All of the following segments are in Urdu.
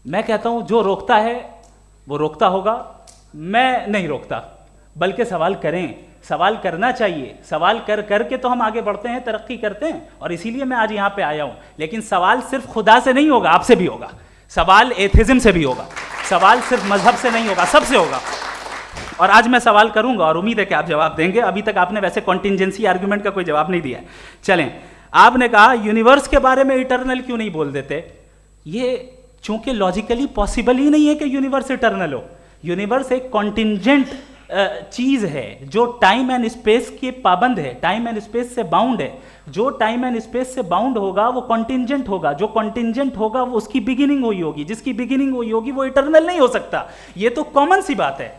میں کہتا ہوں جو روکتا ہے وہ روکتا ہوگا، میں نہیں روکتا، بلکہ سوال کریں، سوال کرنا چاہیے، سوال کر کر کے تو ہم آگے بڑھتے ہیں، ترقی کرتے ہیں، اور اسی لیے میں آج یہاں پہ آیا ہوں. لیکن سوال صرف خدا سے نہیں ہوگا، آپ سے بھی ہوگا، سوال ایتھزم سے بھی ہوگا، سوال صرف مذہب سے نہیں ہوگا، سب سے ہوگا. اور آج میں سوال کروں گا اور امید ہے کہ آپ جواب دیں گے. ابھی تک آپ نے ویسے کانٹینجنسی آرگومنٹ کا کوئی جواب نہیں دیا ہے. چلیں، آپ نے کہا یونیورس کے بارے میں اٹرنل کیوں نہیں بول دیتے؟ یہ چونکہ لاجیکلی پاسبل ہی نہیں ہے کہ یونیورس اٹرنل ہو. یونیورس ایک کانٹینجنٹ چیز ہے جو ٹائم اینڈ اسپیس کے پابند ہے، ٹائم اینڈ اسپیس سے باؤنڈ ہے. جو ٹائم اینڈ اسپیس سے باؤنڈ ہوگا وہ کانٹینجنٹ ہوگا، جو کانٹینجنٹ ہوگا وہ اس کی بگننگ ہوئی ہوگی، جس کی بگننگ ہوئی ہوگی وہ اٹرنل نہیں ہو سکتا. یہ تو کامن سی بات ہے.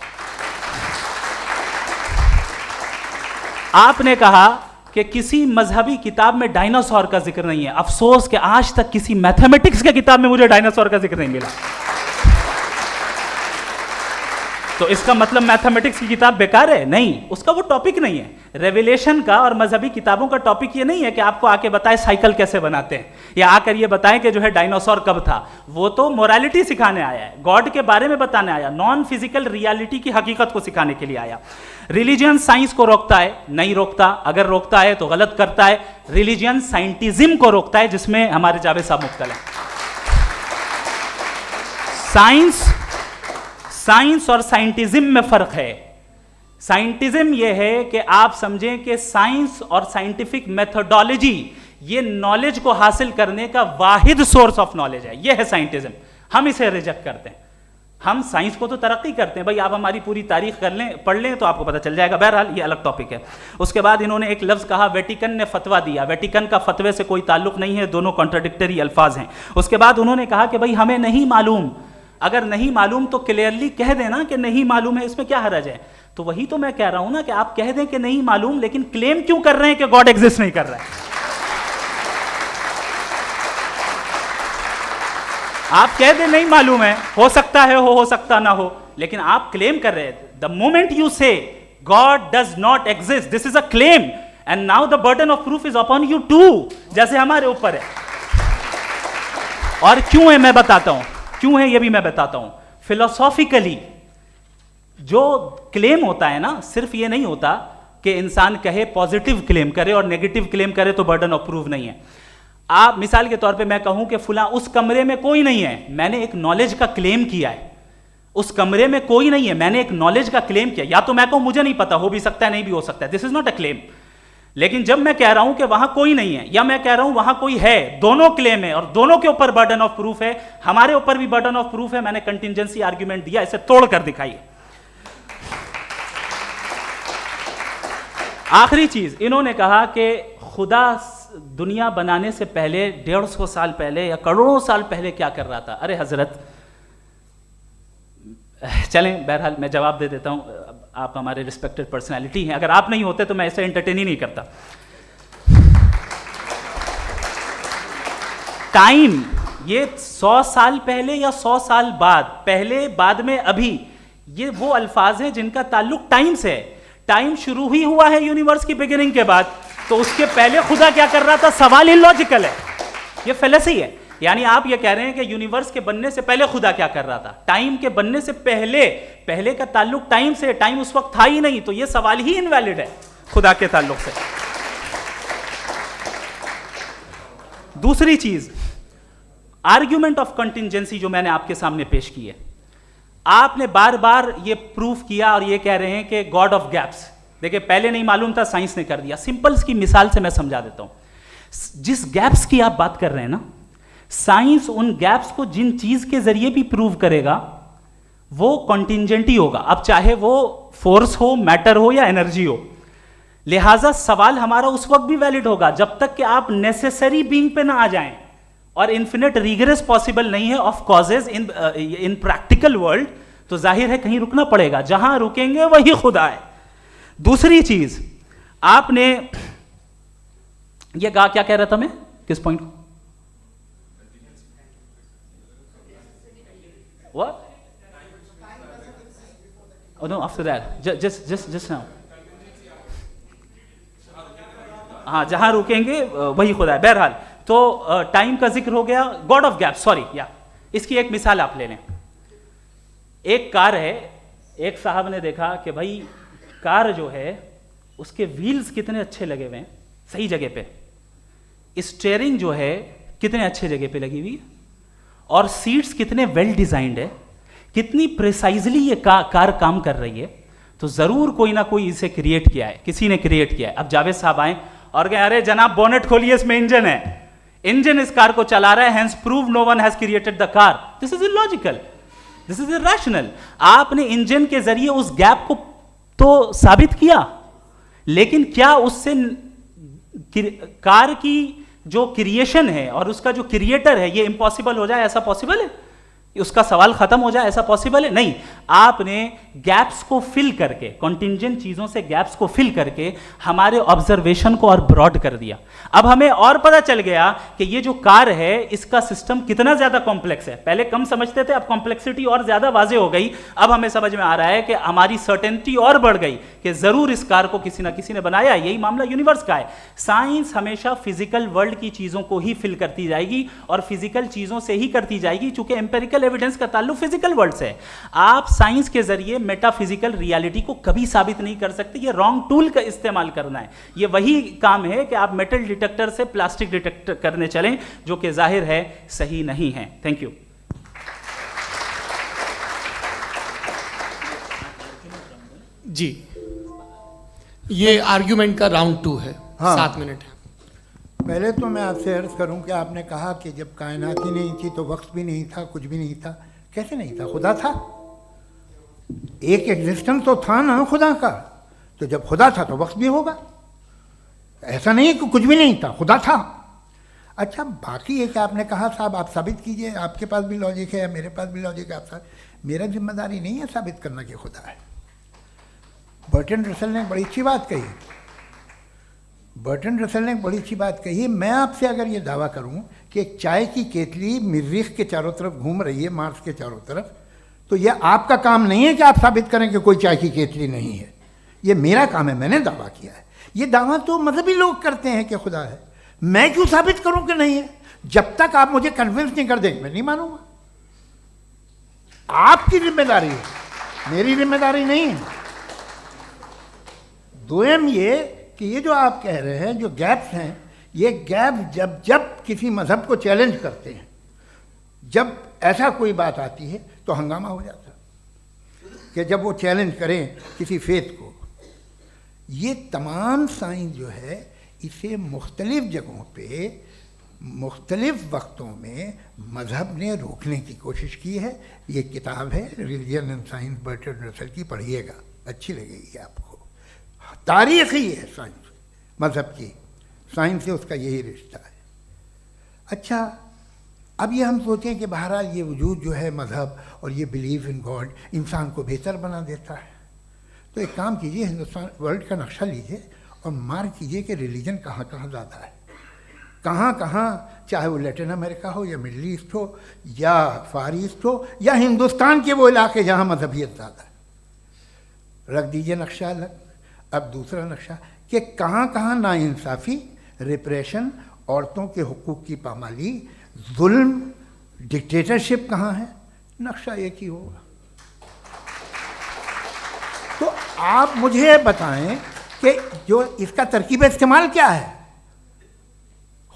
آپ نے کہا کہ کسی مذہبی کتاب میں ڈائناسور کا ذکر نہیں ہے. افسوس کہ آج تک کسی میتھمیٹکس کے کتاب میں مجھے ڈائناسور کا ذکر نہیں ملا. تو اس کا مطلب میتھمیٹکس کی کتاب بیکار ہے؟ نہیں، اس کا وہ ٹاپک نہیں ہے. ریویلیشن کا اور مذہبی کتابوں کا ٹاپک یہ نہیں ہے کہ آپ کو آ کے بتائے سائیکل کیسے بناتے ہیں، یا آ کر یہ بتائیں کہ جو ہے ڈائناسور کب تھا. وہ تو مورالٹی سکھانے آیا ہے، گاڈ کے بارے میں بتانے آیا، نان فزیکل ریالٹی کی حقیقت کو سکھانے کے لیے آیا. ریلیجن سائنس کو روکتا ہے؟ نہیں روکتا. اگر روکتا ہے تو غلط کرتا ہے. ریلیجن سائنٹزم کو روکتا ہے، جس میں ہمارے جاوید صاحب مبتلا ہیں. سائنس اور سائنٹزم میں فرق ہے. سائنٹزم یہ ہے کہ آپ سمجھیں کہ سائنس اور سائنٹیفک میتھڈالوجی یہ نالج کو حاصل کرنے کا واحد سورس آف نالج ہے. یہ ہے سائنٹزم. ہم اسے ریجیکٹ کرتے ہیں. ہم سائنس کو تو ترقی کرتے ہیں، بھائی آپ ہماری پوری تاریخ کر لیں، پڑھ لیں تو آپ کو پتہ چل جائے گا. بہرحال یہ الگ ٹاپک ہے. اس کے بعد انہوں نے ایک لفظ کہا، ویٹیکن نے فتویٰ دیا. ویٹیکن کا فتوے سے کوئی تعلق نہیں ہے، دونوں کانٹراڈکٹری الفاظ ہیں. اس کے بعد انہوں نے کہا کہ بھائی ہمیں نہیں معلوم. اگر نہیں معلوم تو کلیئرلی کہہ دینا کہ نہیں معلوم ہے، اس میں کیا حرج ہے؟ تو وہی تو میں کہہ رہا ہوں نا کہ آپ کہہ دیں کہ نہیں معلوم، لیکن کلیم کیوں کر رہے ہیں کہ گاڈ ایگزسٹ نہیں کر رہا ہے؟ آپ کہہ دیں نہیں معلوم ہے، ہو سکتا ہے ہو سکتا نہ ہو، لیکن آپ کلیم کر رہے ہیں. The moment you say God does not exist, this is a claim, and now the burden of proof is upon you to, جیسے ہمارے اوپر ہے. اور کیوں ہے میں بتاتا ہوں، کیوں ہے یہ بھی میں بتاتا ہوں. فلسافیکلی جو کلیم ہوتا ہے نا، صرف یہ نہیں ہوتا کہ انسان کہے پازیٹیو کلیم کرے اور نیگیٹو کلیم کرے تو برڈن آف پروف نہیں ہے. آپ مثال کے طور پہ میں کہوں کہ فلاں اس کمرے میں کوئی نہیں ہے، میں نے ایک نالج کا کلیم کیا ہے. اس کمرے میں کوئی نہیں ہے، میں نے ایک نالج کا کلیم کیا. یا تو میں کہوں مجھے نہیں پتا، ہو بھی سکتا ہے نہیں بھی ہو سکتا ہے، دس از ناٹ اے کلیم. لیکن جب میں کہہ رہا ہوں کہ وہاں کوئی نہیں ہے، یا میں کہہ رہا ہوں وہاں کوئی ہے، دونوں کلیم ہے اور دونوں کے اوپر برڈن آف پروف ہے. ہمارے اوپر بھی برڈن آف پروف ہے. میں نے کنٹینجنسی آرگومنٹ دیا، اسے توڑ کر دکھائیے. آخری چیز انہوں نے کہا کہ خدا دنیا بنانے سے پہلے 150 سال پہلے یا کروڑوں سال پہلے کیا کر رہا تھا. ارے حضرت، چلیں بہرحال میں جواب دے دیتا ہوں. آپ ہمارے ریسپیکٹڈ پرسنالٹی ہیں، اگر آپ نہیں ہوتے تو میں ایسے انٹرٹین ہی نہیں کرتا. ٹائم یہ 100 سال پہلے یا 100 سال بعد، پہلے بعد میں ابھی، یہ وہ الفاظ ہیں جن کا تعلق ٹائم سے ہے. ٹائم شروع ہی ہوا ہے یونیورس کی بگننگ کے بعد، تو اس کے پہلے خدا کیا کر رہا تھا؟ سوال ہی لاجیکل ہے، یہ فیلسی ہے. یعنی آپ یہ کہہ رہے ہیں کہ یونیورس کے بننے سے پہلے خدا کیا کر رہا تھا؟ ٹائم کے بننے سے پہلے کا تعلق ٹائم سے، ٹائم اس وقت تھا ہی نہیں، تو یہ سوال ہی انویلڈ ہے خدا کے تعلق سے. دوسری چیز، آرگیومنٹ آف کنٹینجنسی جو میں نے آپ کے سامنے پیش کی ہے، آپ نے بار بار یہ پروف کیا اور یہ کہہ رہے ہیں کہ گاڈ آف گیپس. دیکھیں پہلے نہیں معلوم تھا، سائنس نے کر دیا. سمپلس کی مثال سے میں سمجھا دیتا ہوں. جس گیپس کی آپ بات کر رہے ہیں نا، سائنس ان گیپس کو جن چیز کے ذریعے بھی پروو کرے گا وہ کنٹینجنٹ ہی ہوگا، اب چاہے وہ فورس ہو، میٹر ہو یا انرجی ہو. لہٰذا سوال ہمارا اس وقت بھی ویلڈ ہوگا جب تک کہ آپ نیسیسری بینگ پہ نہ آ جائیں. اور انفینٹ ریگریس پاسبل نہیں ہے of causes in practical world, تو ظاہر ہے کہیں رکنا پڑے گا. جہاں رکیں گے وہی خدا ہے. دوسری چیز آپ نے یہ کہا، کیا کہہ رہا تھا میں کس پوائنٹ کو؟ What? Oh no, after that. Just now. ہاں جہاں رکیں گے وہی خدا ہے. بہرحال تو ٹائم کا ذکر ہو گیا. گاڈ آف گیپ، سوری، یا اس کی ایک مثال آپ لے لیں. ایک کار ہے, ایک صاحب نے دیکھا کہ بھائی کار جو ہے اس کے ویلز کتنے اچھے لگے ہوئے ہیں صحیح جگہ پہ, اسٹیئرنگ جو ہے کتنے اچھے جگہ پہ لگی ہوئی ہے, اور سیٹس کتنے ویل ڈیزائنڈ ہے, کتنی پریسائزلی یہ کار کام کر رہی ہے. تو ضرور کوئی نہ کوئی اسے کریٹ کیا ہے, کسی نے کریٹ کیا ہے. اب جاوید صاحب آئیں اور کہیں ارے جناب بونٹ کھولیے, اس میں انجن ہے, انجن اس کار کو چلا رہا ہے, hence prove no one has created the car. This is illogical, this is irrational. آپ نے انجن کے ذریعے اس گیپ کو تو ثابت کیا, لیکن کیا اس سے کار کی جو کریشن ہے اور اس کا جو کریٹر ہے یہ امپاسبل ہو جائے؟ ایسا پاسبل ہے؟ اس کا سوال ختم ہو جائے؟ ایسا پاسبل ہے؟ نہیں. آپ نے گیپس کو فل کر کے, کنٹینجنٹ چیزوں سے گیپس کو فل کر کے ہمارے آبزرویشن کو اور براڈ کر دیا. اب ہمیں اور پتہ چل گیا کہ یہ جو کار ہے اس کا سسٹم کتنا زیادہ کمپلیکس ہے. پہلے کم سمجھتے تھے, اب کمپلیکسٹی اور زیادہ واضح ہو گئی. اب ہمیں سمجھ میں آ رہا ہے کہ ہماری سرٹنٹی اور بڑھ گئی کہ ضرور اس کار کو کسی نہ کسی نے بنایا. یہی معاملہ یونیورس کا ہے. سائنس ہمیشہ فزیکل ورلڈ کی چیزوں کو ہی فل کرتی جائے گی اور فزیکل چیزوں سے ہی کرتی جائے گی, چونکہ امپیریکل ایویڈنس کا تعلق فزیکل ورلڈ سے ہے. آپ سائنس کے ذریعے میٹا فزیکل ریالٹی کو کبھی ثابت نہیں کر سکتے. یہ رانگ ٹول کا استعمال کرنا ہے. یہ وہی کام ہے کہ آپ میٹل ڈیٹیکٹر سے پلاسٹک ڈیٹیکٹر کرنے چلیں, جو کہ ظاہر ہے صحیح نہیں ہے. Thank you. جی, یہ آرگیومنٹ کا راؤنڈ 2 ہے. 7 منٹ ہے. پہلے تو میں آپ سے عرض کروں کہ آپ نے کہا کہ جب کائنات ہی نہیں تھی تو وقت بھی نہیں تھا, کچھ بھی نہیں تھا. کیسے نہیں تھا؟ خدا تھا. ایک ایگزسٹنس تو تھا نا خدا کا. تو جب خدا تھا تو وقت بھی ہوگا. ایسا نہیں کہ کچھ بھی نہیں تھا, خدا تھا. اچھا, باقی یہ کہ آپ نے کہا صاحب آپ ثابت کیجئے, آپ کے پاس بھی لاجک ہے, میرے پاس بھی لاجک ہے. آپ میرا ذمہ داری نہیں ہے ثابت کرنا کہ خدا ہے. برٹن رسل نے بڑی اچھی بات کہی. برٹن رسل نے بڑی اچھی بات کہی. میں آپ سے اگر یہ دعویٰ کروں کہ ایک چائے کی کیتلی مریخ کے چاروں طرف گھوم رہی ہے, مارس کے چاروں طرف, تو یہ آپ کا کام نہیں ہے کہ آپ ثابت کریں کہ کوئی چائے کی کیتلی نہیں ہے. یہ میرا کام ہے, میں نے دعویٰ کیا ہے. یہ دعویٰ تو مذہبی لوگ کرتے ہیں کہ خدا ہے. میں کیوں ثابت کروں کہ نہیں ہے؟ جب تک آپ مجھے کنونس نہیں کر دیں میں نہیں مانوں گا. آپ کی ذمہ داری ہے, میری ذمہ داری نہیں ہے. دوم یہ کہ یہ جو آپ کہہ رہے ہیں جو گیپس ہیں, یہ گیپ جب کسی مذہب کو چیلنج کرتے ہیں, جب ایسا کوئی بات آتی ہے تو ہنگامہ ہو جاتا ہے کہ جب وہ چیلنج کریں کسی فیتھ کو. یہ تمام سائنس جو ہے اسے مختلف جگہوں پہ مختلف وقتوں میں مذہب نے روکنے کی کوشش کی ہے. یہ کتاب ہے ریلیجن اینڈ سائنس, برٹن رسل کی, پڑھیے گا, اچھی لگے گی آپ کو. تاریخی ہے سائنس, مذہب کی سائنس سے اس کا یہی رشتہ ہے. اچھا, اب یہ ہم سوچیں کہ بہرحال یہ وجود جو ہے مذہب اور یہ بلیو ان گاڈ انسان کو بہتر بنا دیتا ہے. تو ایک کام کیجئے, ہندوستان ورلڈ کا نقشہ لیجئے اور مارک کیجئے کہ ریلیجن کہاں کہاں زیادہ ہے, کہاں کہاں, چاہے وہ لیٹن امریکہ ہو یا مڈل ایسٹ ہو یا فار ایسٹ ہو یا ہندوستان کے وہ علاقے جہاں مذہبیت زیادہ ہے. رکھ دیجئے نقشہ الگ. اب دوسرا نقشہ کہ کہاں کہاں ناانصافی, ریپریشن, عورتوں کے حقوق کی پامالی, ظلم, ڈکٹیٹرشپ کہاں ہے, نقشہ ایک ہی ہوگا. تو آپ مجھے بتائیں کہ جو اس کا ترکیب استعمال کیا ہے.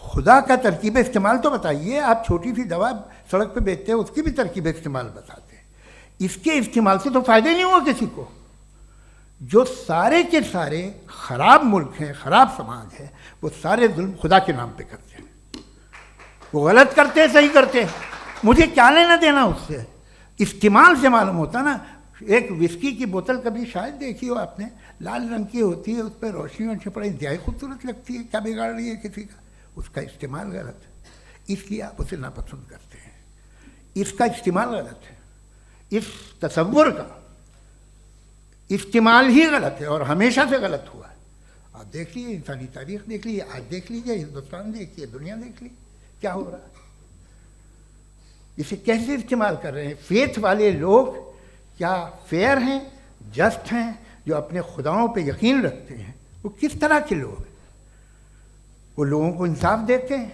خدا کا ترکیب استعمال تو بتائیے. آپ چھوٹی سی دوا سڑک پہ بیچتے ہیں, اس کی بھی ترکیب استعمال بتاتے ہیں. اس کے استعمال سے تو فائدہ نہیں ہوا کسی کو. جو سارے کے سارے خراب ملک ہیں, خراب سماج ہے, وہ سارے ظلم خدا کے نام پہ کرتے ہیں. وہ غلط کرتے ہیں, صحیح کرتے ہیں, مجھے کیا لینا دینا اس سے. استعمال سے معلوم ہوتا نا. ایک وسکی کی بوتل کبھی شاید دیکھی ہو آپ نے, لال رنگ کی ہوتی ہے, اس پہ روشنی اور چھپڑا انتہائی خوبصورت لگتی ہے, کیا بگاڑ رہی ہے کسی کا. اس کا استعمال غلط ہے, اس لیے آپ اسے ناپسند کرتے ہیں. اس کا استعمال غلط ہے, اس تصور کا استعمال ہی غلط ہے اور ہمیشہ سے غلط ہوا ہے. آپ دیکھ لیجیے, انسانی تاریخ دیکھ لیجیے, آج دیکھ لیجیے, ہندوستان دیکھیے, دنیا دیکھ لیجیے, کیا ہو رہا ہے. اسے کیسے استعمال کر رہے ہیں. فیتھ والے لوگ کیا فیئر ہیں, جسٹ ہیں, جو اپنے خداؤں پہ یقین رکھتے ہیں, وہ کس طرح کے لوگ ہیں. وہ لوگوں کو انصاف دیتے ہیں,